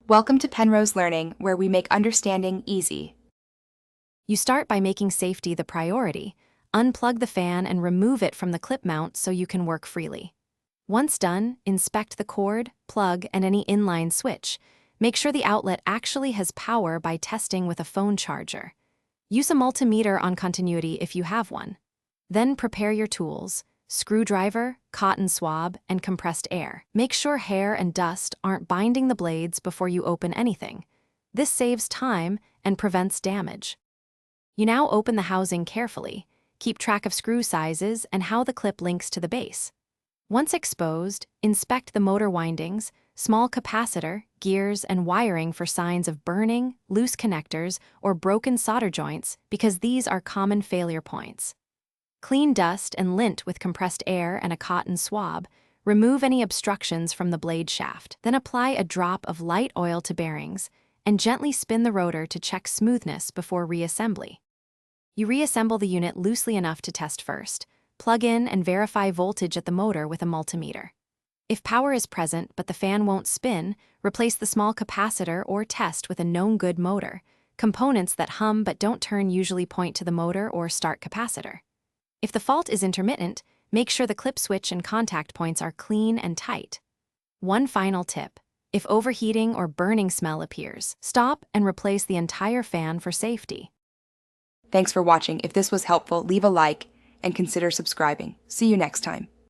Welcome to Penrose Learning, where we make understanding easy. You start by making safety the priority. Unplug the fan and remove it from the clip mount so you can work freely. Once done, inspect the cord, plug, and any inline switch. Make sure the outlet actually has power by testing with a phone charger. Use a multimeter on continuity if you have one. Then prepare your tools: screwdriver, cotton swab, and compressed air. Make sure hair and dust aren't binding the blades before you open anything. This saves time and prevents damage. You now open the housing carefully. Keep track of screw sizes and how the clip links to the base. Once exposed, inspect the motor windings, small capacitor, gears, and wiring for signs of burning, loose connectors, or broken solder joints, because these are common failure points. Clean dust and lint with compressed air and a cotton swab. Remove any obstructions from the blade shaft. Then apply a drop of light oil to bearings and gently spin the rotor to check smoothness before reassembly. You reassemble the unit loosely enough to test first. Plug in and verify voltage at the motor with a multimeter. If power is present but the fan won't spin, replace the small capacitor or test with a known good motor. Components that hum but don't turn usually point to the motor or start capacitor. If the fault is intermittent, make sure the clip switch and contact points are clean and tight. One final tip: if overheating or burning smell appears, stop and replace the entire fan for safety. Thanks for watching. If this was helpful, leave a like and consider subscribing. See you next time.